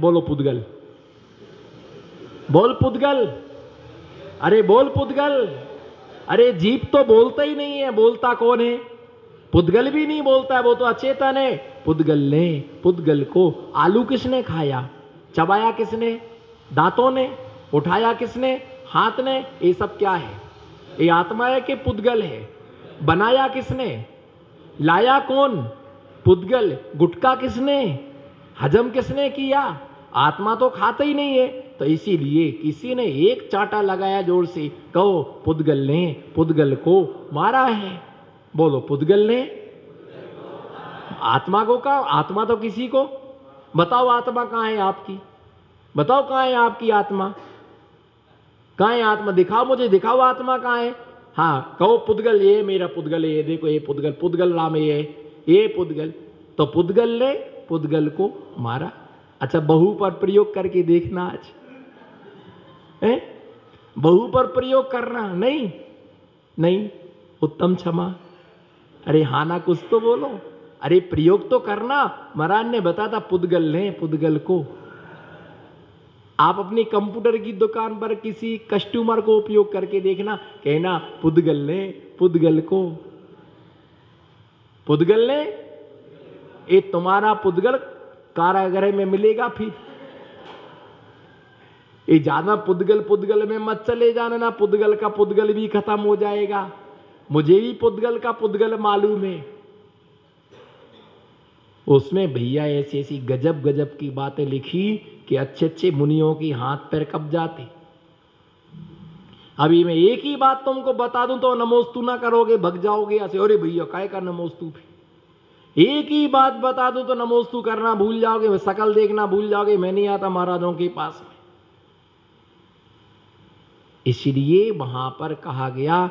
बोलो पुद्गल, बोल पुद्गल, अरे बोल पुद्गल। अरे जीभ तो बोलता ही नहीं है, बोलता कौन है? पुद्गल भी नहीं बोलता है, वो तो अचेतन है। पुद्गल ने, पुद्गल को आलू किसने खाया? चबाया किसने? दांतों ने? उठाया किसने? हाथ ने? ये सब क्या है? ये आत्मा है कि पुद्गल है? बनाया किसने? लाया कौन? पुद्गल। गुटका किसने? हजम किसने किया? आत्मा तो खाता ही नहीं है। तो इसीलिए किसी ने एक चांटा लगाया जोर से, कहो पुद्गल ने पुद्गल को मारा है। बोलो पुद्गल ने आत्मा को कहा। आत्मा तो किसी को, बताओ आत्मा कहां है आपकी? बताओ कहां है आपकी आत्मा? कहां है आत्मा? दिखाओ मुझे, दिखाओ आत्मा कहां है। हाँ कहो पुद्गल, ये मेरा पुद्गल है, ये देखो ये पुद्गल, पुद्गल नाम है ये पुद्गल। तो पुद्गल ने पुद्गल को मारा। अच्छा बहु पर प्रयोग करके देखना आज है? बहु पर प्रयोग करना नहीं, नहीं उत्तम क्षमा। अरे हाँ ना कुछ तो बोलो, अरे प्रयोग तो करना। महाराज ने बताया था पुद्गल ने पुद्गल को। आप अपनी कंप्यूटर की दुकान पर किसी कस्टमर को उपयोग करके देखना, कहना पुद्गल ने पुद्गल को। पुद्गल ने, ये तुम्हारा पुद्गल कारागृह में मिलेगा। फिर ये ज्यादा पुद्गल पुद्गल में मत चले जाना ना, पुद्गल का पुद्गल भी खत्म हो जाएगा। मुझे भी पुद्गल का पुद्गल मालूम है। उसमें भैया ऐसी ऐसी गजब गजब की बातें लिखी कि अच्छे अच्छे मुनियों की हाथ पैर कब जाते। अभी मैं एक ही बात तुमको बता दूं तो नमोस्तु ना करोगे, भग जाओगे ऐसे। अरे भैया काय का नमोस्तु? एक ही बात बता दूं तो नमोस्तु करना भूल जाओगे, शकल देखना भूल जाओगे। मैं नहीं आता महाराजों के पास में। इसलिए वहां पर कहा गया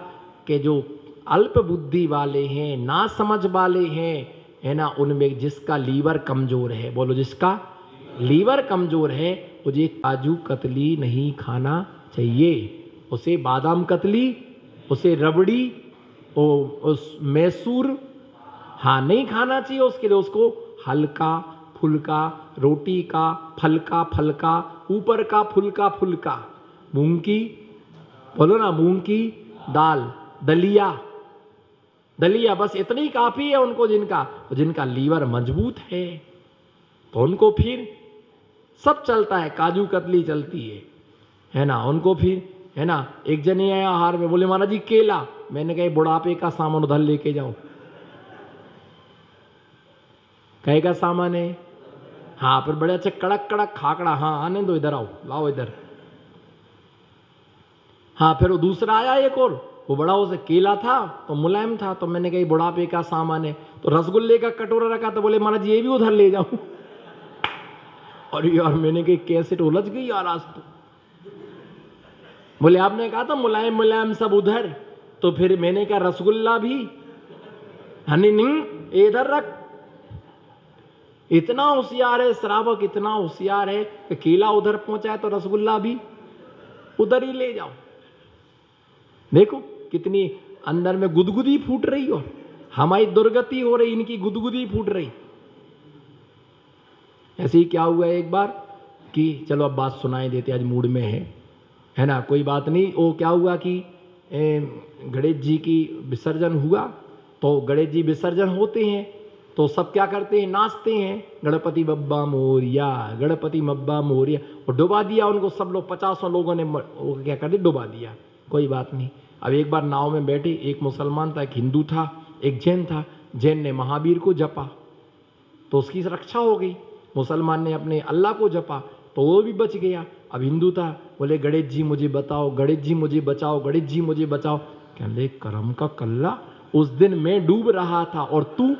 कि जो अल्प बुद्धि वाले हैं, ना समझ वाले हैं, है ना, उनमें जिसका लीवर कमजोर है, बोलो जिसका लीवर कमजोर है, मुझे काजू कतली नहीं खाना चाहिए। उसे बादाम कतली, उसे रबड़ी, उस मैसूर हाँ नहीं खाना चाहिए। उसके लिए उसको हल्का फुल्का रोटी का, फलका फलका, ऊपर का फुल्का फुल्का, मूंग की, बोलो ना मूंग की दाल, दलिया, दलिया, बस इतनी काफी है उनको। जिनका लीवर मजबूत है तो उनको फिर सब चलता है, काजू कतली चलती है ना। उनको फिर है ना। एक जन आया आहार में, बोले महाराज जी केला। मैंने कहा बुढ़ापे का सामान उधर लेके जाओ। कहे का सामान है? हाँ फिर बड़े अच्छे कड़क कड़क खाकड़ा, हाँ आने दो, इधर आओ, लाओ इधर। हाँ फिर वो दूसरा आया एक और, वो बड़ा उसे केला था तो मुलायम था। तो मैंने कहा बुढ़ापे का सामान है। तो रसगुल्ले का कटोरा रखा, तो बोले महाराज ये भी उधर ले जाऊं। और यार मैंने कहा कैसेट उलझ गई यार आज तो। बोले आपने कहा था मुलायम मुलायम सब उधर, तो फिर मैंने कहा रसगुल्ला भी हनी नहीं इधर रख। इतना होशियार है श्रावक, इतना होशियार है कि केला उधर पहुंचा है तो रसगुल्ला भी उधर ही ले जाओ। देखो कितनी अंदर में गुदगुदी फूट रही, और हमारी दुर्गति हो रही, इनकी गुदगुदी फूट रही। ऐसे ही क्या हुआ एक बार कि चलो अब बात सुनाई देते, आज मूड में है ना, कोई बात नहीं। वो क्या हुआ कि गणेश जी की विसर्जन हुआ। तो गणेश जी विसर्जन होते हैं तो सब क्या करते हैं, नाचते हैं, गणपति बब्बा मोरिया, गणपति बब्बा मोरिया। और डुबा दिया उनको सब लोग, 50 लोगों ने वो क्या कर दिया, डुबा दिया। कोई बात नहीं। अब एक बार नाव में बैठे, एक मुसलमान था, एक हिंदू था, एक जैन था। जैन ने महावीर को जपा तो उसकी रक्षा हो गई। मुसलमान ने अपने अल्लाह को जपा तो वो भी बच गया। अब हिंदू था, बोले गणेश जी मुझे बताओ, गणेश जी मुझे बचाओ, गणेश जी मुझे बचाओ। कहले करम का कल्ला, उस दिन मैं डूब रहा था और तू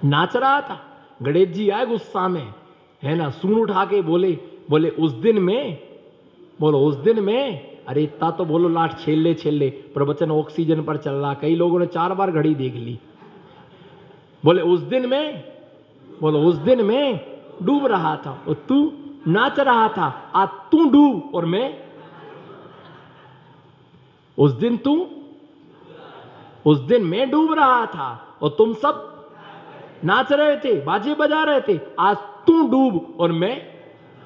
नाच रहा था। गणेश जी आए गुस्सा में, है ना, सूंड उठा के बोले उस दिन में, बोलो उस दिन में। अरे इतना तो बोलो लाट छेल ले, प्रवचन ऑक्सीजन पर चल रहा, कई लोगों ने 4 बार घड़ी देख ली। बोले उस दिन में, बोलो उस दिन में डूब रहा था और तू नाच रहा था। आज तू डूब और मैं, उस दिन मैं डूब रहा था और तुम सब नाच रहे थे, बाजे बजा रहे थे। आज तू डूब और मैं,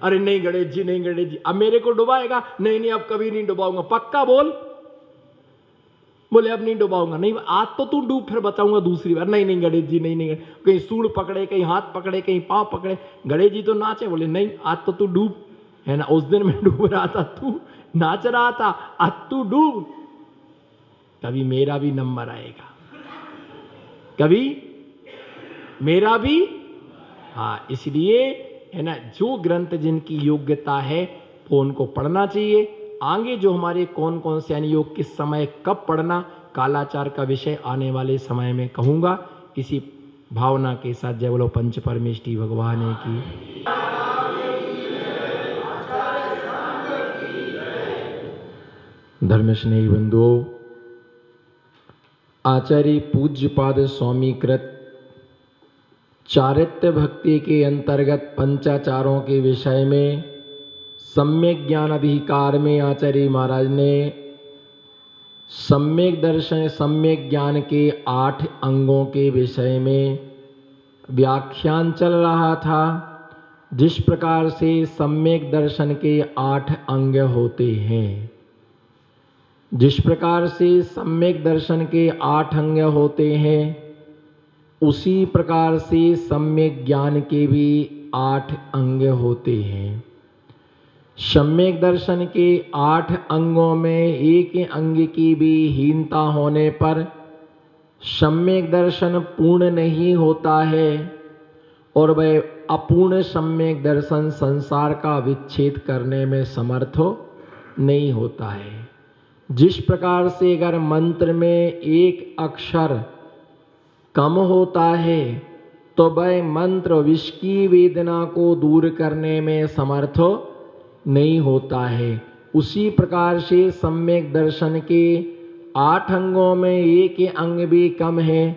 अरे नहीं गणेश जी, नहीं गणेश जी, अब मेरे को डुबाएगा? नहीं नहीं, अब कभी नहीं डुबाऊंगा, पक्का बोल। बोले अब नहीं डुबाऊंगा। नहीं, आज तो तू डूब, फिर बताऊंगा दूसरी बार। नहीं नहीं गणेश जी, नहीं नहीं, कहीं सूंड पकड़े, कहीं हाथ पकड़े, कहीं पाँव पकड़े, गणेश जी तो नाचे। बोले नहीं, आज तो तू डूब, है ना, उस दिन मैं डूब रहा था, तू नाच रहा था, आज तू डूब, कभी मेरा भी नंबर आएगा, कभी मेरा भी। हाँ, इसलिए है ना, जो ग्रंथ जिनकी योग्यता है वो उनको पढ़ना चाहिए। आगे जो हमारे कौन कौन से अनुयोग किस समय कब पढ़ना, कालाचार का विषय आने वाले समय में कहूँगा। इसी भावना के साथ जय बोलो पंच परमेष्टि भगवान की। धर्म स्नेही बंधुओं, आचार्य पूज्यपाद स्वामी कृत चारित्र्य भक्ति के अंतर्गत पंचाचारों के विषय में सम्यक ज्ञान अधिकार में आचार्य महाराज ने सम्यक दर्शन सम्यक ज्ञान के 8 अंगों के विषय में व्याख्यान चल रहा था। जिस प्रकार से सम्यक दर्शन के 8 अंग होते हैं, जिस प्रकार से सम्यक दर्शन के 8 अंग होते हैं, उसी प्रकार से सम्यक ज्ञान के भी 8 अंग होते हैं। सम्यक दर्शन के 8 अंगों में एक अंग की भी हीनता होने पर सम्यक दर्शन पूर्ण नहीं होता है और वह अपूर्ण सम्यक दर्शन संसार का विच्छेद करने में समर्थ नहीं होता है। जिस प्रकार से अगर मंत्र में एक अक्षर कम होता है तो वह मंत्र विष की वेदना को दूर करने में समर्थ नहीं होता है। उसी प्रकार से सम्यक दर्शन के 8 अंगों में एक अंग भी कम है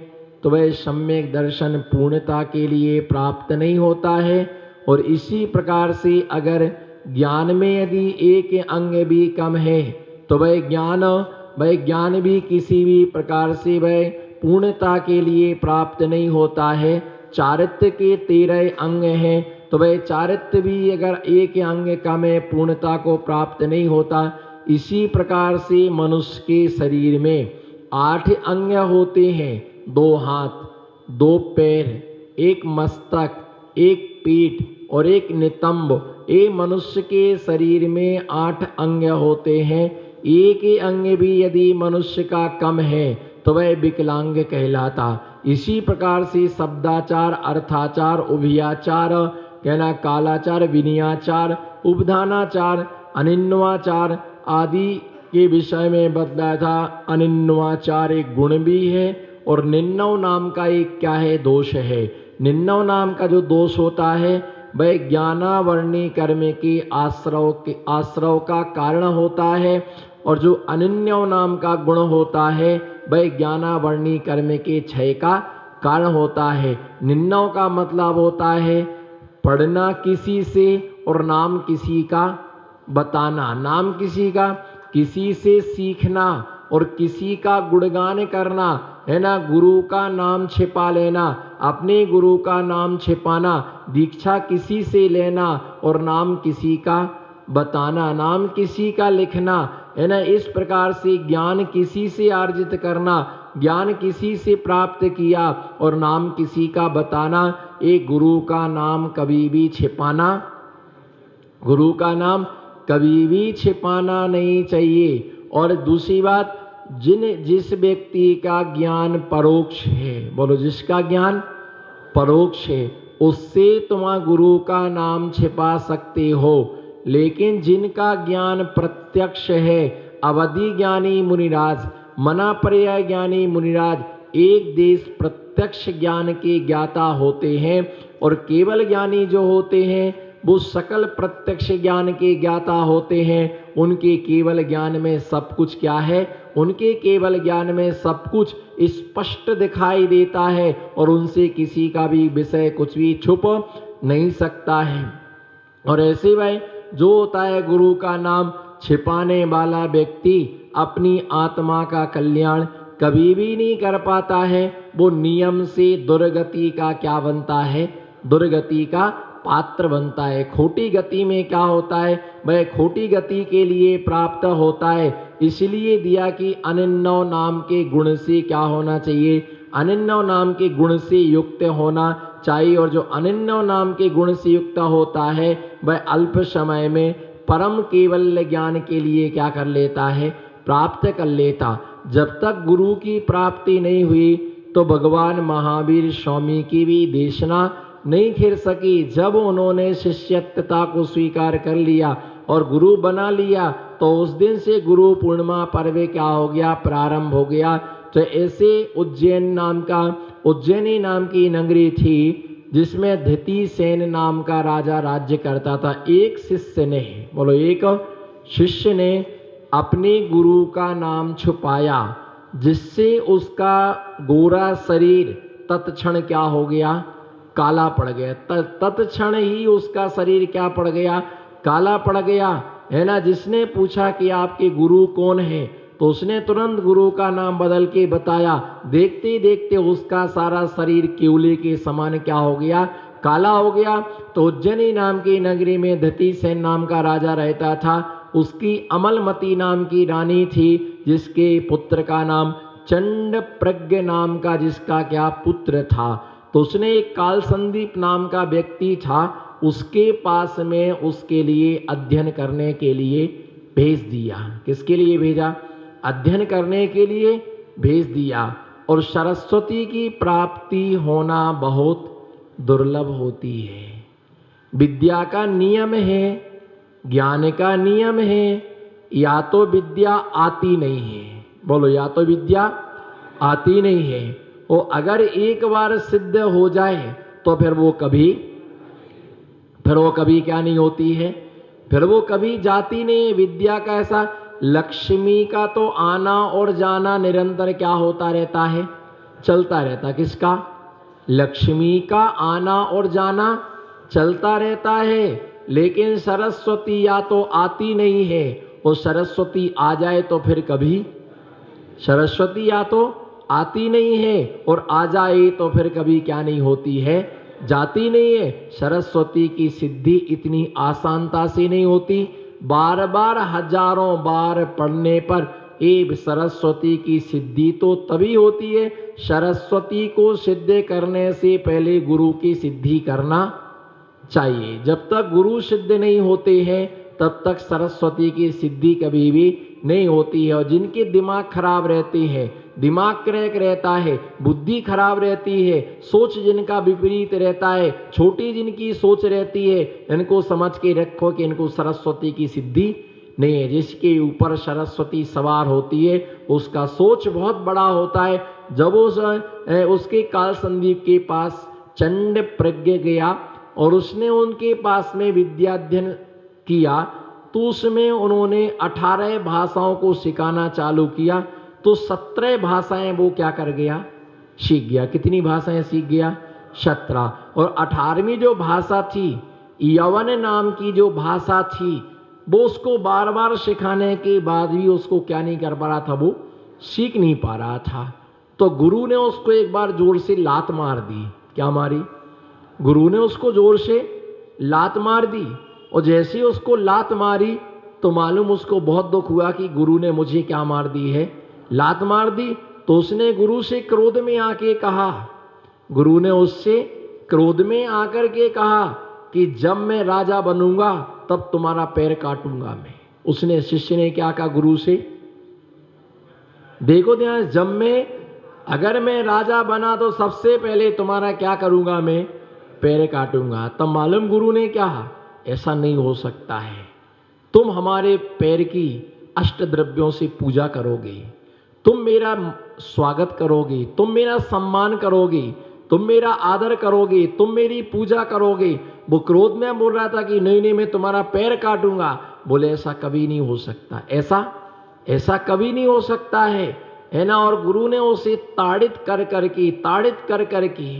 तो वह सम्यक दर्शन पूर्णता के लिए प्राप्त नहीं होता है। और इसी प्रकार से अगर ज्ञान में यदि एक अंग भी कम है तो वह ज्ञान भी किसी भी प्रकार से वह पूर्णता के लिए प्राप्त नहीं होता है। चारित्र्य के 13 अंग हैं तो वह चारित्र्य भी अगर एक अंग कम है पूर्णता को प्राप्त नहीं होता। इसी प्रकार से मनुष्य के शरीर में 8 अंग होते हैं, 2 हाथ, 2 पैर, एक मस्तक, एक पीठ और एक नितंब। ये मनुष्य के शरीर में 8 अंग होते हैं। एक अंग भी यदि मनुष्य का कम है तो वह विकलांग कहलाता। इसी प्रकार से शब्दाचार, अर्थाचार, उभयाचार, कहना कालाचार, विनयाचार, उपधानाचार, अनिन्वाचार आदि के विषय में बतलाया था। अनिन्वाचार एक गुण भी है और निन्नव नाम का एक क्या है, दोष है। निन्नव नाम का जो दोष होता है वह ज्ञानावर्णी कर्म के आश्रव का कारण होता है और जो अनिन्नव नाम का गुण होता है वह ज्ञानावर्णी कर्म के क्षय का कारण होता है। निन्नव का मतलब होता है पढ़ना किसी से और नाम किसी का बताना, नाम किसी का, किसी से सीखना और किसी का गुणगान करना, है ना, गुरु का नाम छिपा लेना, अपने गुरु का नाम छिपाना, दीक्षा किसी से लेना और नाम किसी का बताना, नाम किसी का लिखना, है ना। इस प्रकार से ज्ञान किसी से अर्जित करना, ज्ञान किसी से प्राप्त किया और नाम किसी का बताना। एक गुरु का नाम कभी भी छिपाना, गुरु का नाम कभी भी छिपाना नहीं चाहिए। और दूसरी बात, जिस व्यक्ति का ज्ञान परोक्ष है, बोलो जिसका ज्ञान परोक्ष है, उससे तुम गुरु का नाम छिपा सकते हो। लेकिन जिनका ज्ञान प्रत्यक्ष है, अवधि ज्ञानी मुनिराज, मना पर्याय ज्ञानी मुनिराज एक देश प्रत्यक्ष ज्ञान के ज्ञाता होते हैं और केवल ज्ञानी जो होते हैं वो सकल प्रत्यक्ष ज्ञान के ज्ञाता होते हैं। उनके केवल ज्ञान में सब कुछ क्या है, उनके केवल ज्ञान में सब कुछ स्पष्ट दिखाई देता है और उनसे किसी का भी विषय कुछ भी छुप नहीं सकता है। और ऐसे वह जो होता है गुरु का नाम छिपाने वाला व्यक्ति अपनी आत्मा का कल्याण कभी भी नहीं कर पाता है। वो नियम से दुर्गति का क्या बनता है, दुर्गति का पात्र बनता है। खोटी गति में क्या होता है, वह खोटी गति के लिए प्राप्त होता है। इसलिए दिया कि अनिन्नव नाम के गुण से क्या होना चाहिए, अनिन्नव नाम के गुण से युक्त होना चाहिए। और जो अनिन्नव नाम के गुण से युक्त होता है वह अल्प समय में परम केवल ज्ञान के लिए क्या कर लेता है, प्राप्त कर लेता। जब तक गुरु की प्राप्ति नहीं हुई तो भगवान महावीर स्वामी की भी देशना नहीं खिर सकी। जब उन्होंने शिष्यत्वता को स्वीकार कर लिया और गुरु बना लिया तो उस दिन से गुरु पूर्णिमा पर्व क्या हो गया, प्रारंभ हो गया। तो ऐसे उज्जैनी नाम की नगरी थी जिसमें धृतिसेन नाम का राजा राज्य करता था। एक शिष्य ने, बोलो एक शिष्य ने अपने गुरु का नाम छुपाया, जिससे उसका गोरा शरीर तत्क्षण क्या हो गया, काला पड़ गया। तत्क्षण ही उसका शरीर क्या पड़ गया, काला पड़ गया, है ना। जिसने पूछा कि आपके गुरु कौन है तो उसने तुरंत गुरु का नाम बदल के बताया। देखते ही देखते उसका सारा शरीर केवले के समान क्या हो गया, काला हो गया। तो उज्जैनी नाम की नगरी में धृतिसेन नाम का राजा रहता था। उसकी अमलमती नाम की रानी थी, जिसके पुत्र का नाम चंड प्रज्ञ नाम का जिसका क्या पुत्र था। तो उसने एक काल संदीप नाम का व्यक्ति था, उसके पास में उसके लिए अध्ययन करने के लिए भेज दिया। किसके लिए भेजा, अध्ययन करने के लिए भेज दिया। और सरस्वती की प्राप्ति होना बहुत दुर्लभ होती है। विद्या का नियम है, ज्ञान का नियम है, या तो विद्या आती नहीं है, बोलो या तो विद्या आती नहीं है। और अगर एक बार सिद्ध हो जाए तो फिर वो कभी क्या नहीं होती है, फिर वो कभी जाती नहीं है। विद्या का ऐसा, लक्ष्मी का तो आना और जाना निरंतर क्या होता रहता है, चलता रहता। किसका, लक्ष्मी का आना और जाना चलता रहता है। लेकिन सरस्वती या तो आती नहीं है, और सरस्वती आ जाए तो फिर कभी, सरस्वती या तो आती नहीं है और आ जाए तो फिर कभी क्या नहीं होती है, जाती नहीं है। सरस्वती की सिद्धि इतनी आसानता से नहीं होती। बार बार हजारों बार पढ़ने पर एक सरस्वती की सिद्धि तो तभी होती है। सरस्वती को सिद्ध करने से पहले गुरु की सिद्धि करना चाहिए। जब तक गुरु सिद्ध नहीं होते हैं तब तक सरस्वती की सिद्धि कभी भी नहीं होती है। और जिनके दिमाग खराब रहते हैं, दिमाग क्रैक रहता है, बुद्धि खराब रहती है, सोच जिनका विपरीत रहता है, छोटी जिनकी सोच रहती है, इनको समझ के रखो कि इनको सरस्वती की सिद्धि नहीं है। जिसके ऊपर सरस्वती सवार होती है उसका सोच बहुत बड़ा होता है। जब उसके काल संदीप के पास चंड प्रज्ञ गया और उसने उनके पास में विद्याध्ययन किया, तो उसमें उन्होंने 18 भाषाओं को सिखाना चालू किया। तो 17 भाषाएं वो क्या कर गया, सीख गया। कितनी भाषाएं सीख गया, 17। और 18वीं जो भाषा थी, यवन नाम की जो भाषा थी, वो उसको बार बार सिखाने के बाद भी उसको क्या नहीं कर पा रहा था, वो सीख नहीं पा रहा था। तो गुरु ने उसको एक बार जोर से लात मार दी। क्या मारी, गुरु ने उसको जोर से लात मार दी। और जैसे उसको लात मारी तो मालूम उसको बहुत दुख हुआ कि गुरु ने मुझे क्या मार दी है, लात मार दी। तो उसने गुरु से क्रोध में आके कहा, गुरु ने उससे क्रोध में आकर के कहा कि जब मैं राजा बनूंगा तब तुम्हारा पैर काटूंगा मैं। उसने, शिष्य ने क्या कहा गुरु से, देखो ध्यान, अगर मैं राजा बना तो सबसे पहले तुम्हारा क्या करूंगा, मैं पैर काटूंगा। तब मालूम गुरु ने क्या, ऐसा नहीं हो सकता है, तुम हमारे पैर की अष्ट द्रव्यों से पूजा करोगे, तुम मेरा स्वागत करोगे, तुम मेरा सम्मान करोगे, तुम मेरा आदर करोगे, तुम मेरी पूजा करोगे। वो क्रोध में बोल रहा था कि नहीं नहीं मैं तुम्हारा पैर काटूंगा। बोले ऐसा कभी नहीं हो सकता, ऐसा कभी नहीं हो सकता है ना। और गुरु ने उसे ताड़ित कर करके,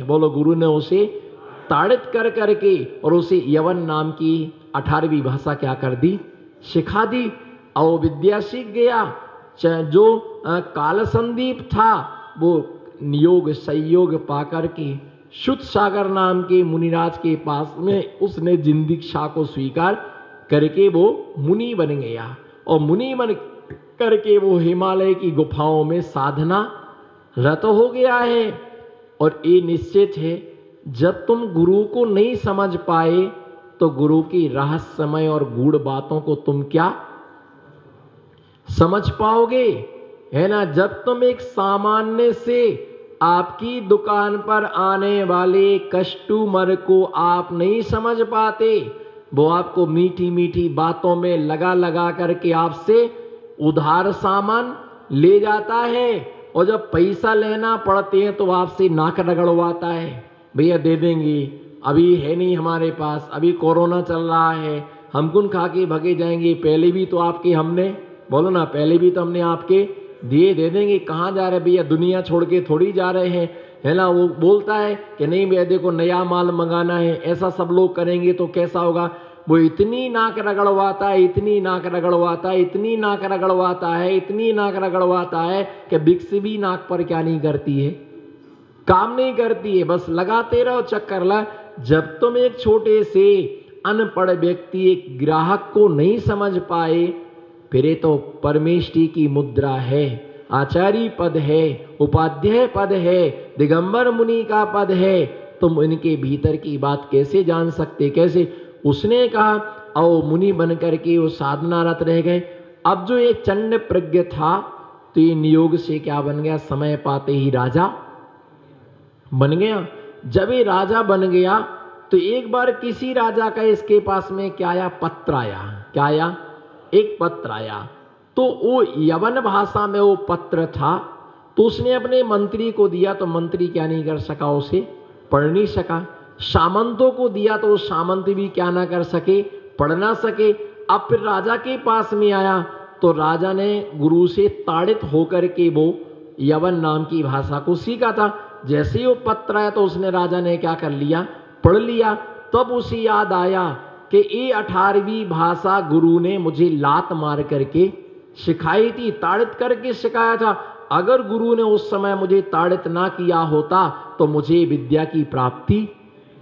बोलो गुरु ने उसे ताड़ित कर करके और उसे यवन नाम की 18वीं भाषा क्या कर दी, सिखा दी। और विद्या सीख गया। जो काल संदीप था वो नियोग संयोग पा करके शुद्ध सागर नाम के मुनिराज के पास में उसने जिन दीक्षा को स्वीकार करके वो मुनि बन गया, और मुनि बन करके वो हिमालय की गुफाओं में साधना रत हो गया है। और ये निश्चित है, जब तुम गुरु को नहीं समझ पाए तो गुरु की रहस्यमय और गूढ़ बातों को तुम क्या समझ पाओगे, है ना। जब तुम एक सामान्य से आपकी दुकान पर आने वाले कस्टमर को आप नहीं समझ पाते, वो आपको मीठी मीठी बातों में लगा लगा करके आपसे उधार सामान ले जाता है, और जब पैसा लेना पड़ते हैं तो आपसे नाक रगड़वाता है, भैया दे देंगे, अभी है नहीं हमारे पास, अभी कोरोना चल रहा है, हम कुन खा के भगे जाएंगे, पहले भी तो आपके हमने, बोलो ना, पहले भी तो हमने आपके दिए, दे देंगे, कहाँ जा रहे भैया, दुनिया छोड़ के थोड़ी जा रहे हैं, है ना। वो बोलता है कि नहीं भैया देखो नया माल मंगाना है, ऐसा सब लोग करेंगे तो कैसा होगा। वो इतनी नाक रगड़वाता है, इतनी नाक रगड़वाता है, इतनी नाक रगड़वाता है, इतनी नाक रगड़वाता है कि विक्स भी नाक पर क्या नहीं करती है, काम नहीं करती है, बस लगाते रहो चक्कर ला। जब तुम एक छोटे से अनपढ़ व्यक्ति एक ग्राहक को नहीं समझ पाए, फिर ये तो परमेष्टि की मुद्रा है, आचार्य पद है, उपाध्याय पद है, दिगंबर मुनि का पद है, तुम इनके भीतर की बात कैसे जान सकते, कैसे। उसने कहा आओ मुनि बन करके वो साधनारत रह गए। अब जो ये चंड प्रज्ञ था तो ये नियोग से क्या बन गया, समय पाते ही राजा बन गया। जब ये राजा बन गया तो एक बार किसी राजा का इसके पास में क्या आया, पत्र आया, क्या आया, एक पत्र आया। तो वो यवन भाषा में वो पत्र था, तो उसने अपने मंत्री को दिया, तो मंत्री क्या नहीं कर सका, उसे पढ़ नहीं सका। सामंतों को दिया तो वो सामंत भी क्या ना कर सके, पढ़ ना सके। अब फिर राजा के पास में आया तो राजा ने गुरु से ताड़ित होकर के वो यवन नाम की भाषा को सीखा था। जैसे ही वो पत्र आया तो उसने, राजा ने क्या कर लिया, पढ़ लिया। तब उसे याद आया कि ये 18वीं भाषा गुरु ने मुझे लात मार करके सिखाई थी, ताड़ित करके सिखाया था। अगर गुरु ने उस समय मुझे ताड़ित ना किया होता तो मुझे विद्या की प्राप्ति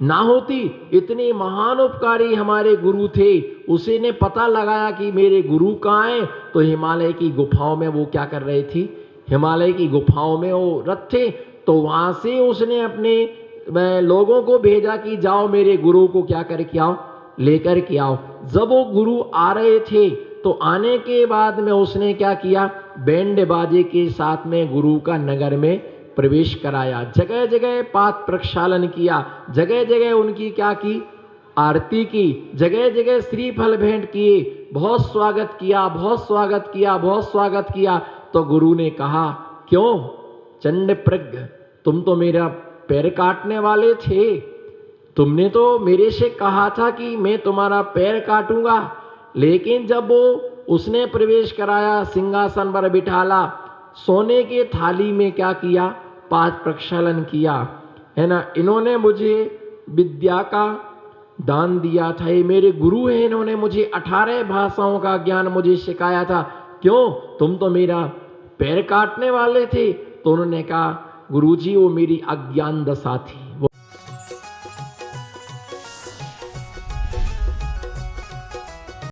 ना होती। इतने महान उपकारी हमारे गुरु थे। उसी ने पता लगाया कि मेरे गुरु कहाँ हैं, तो हिमालय की गुफाओं में वो क्या कर रहे थे, हिमालय की गुफाओं में वो रथ थे। तो वहां से उसने अपने लोगों को भेजा कि जाओ मेरे गुरु को क्या करके आओ, लेकर के आओ। जब वो गुरु आ रहे थे तो आने के बाद में उसने क्या किया, बैंड बाजे के साथ में गुरु का नगर में प्रवेश कराया, जगह जगह पाद प्रक्षालन किया, जगह जगह उनकी क्या की, आरती की, जगह जगह श्रीफल भेंट किए, बहुत स्वागत किया, बहुत स्वागत किया, बहुत स्वागत किया। तो गुरु ने कहा क्यों चंड प्रज्ञ, तुम तो मेरा पैर काटने वाले थे, तुमने तो मेरे से कहा था कि मैं तुम्हारा पैर काटूंगा। लेकिन जब वो उसने प्रवेश कराया, सिंहासन पर बिठाला, सोने के थाली में क्या किया, पाद प्रक्षालन किया, है ना। इन्होंने मुझे विद्या का दान दिया था, ये मेरे गुरु हैं, इन्होंने मुझे 18 भाषाओं का ज्ञान मुझे सिखाया था, क्यों तुम तो मेरा पैर काटने वाले थे। तो उन्होंने कहा गुरुजी वो मेरी अज्ञान दशा थी,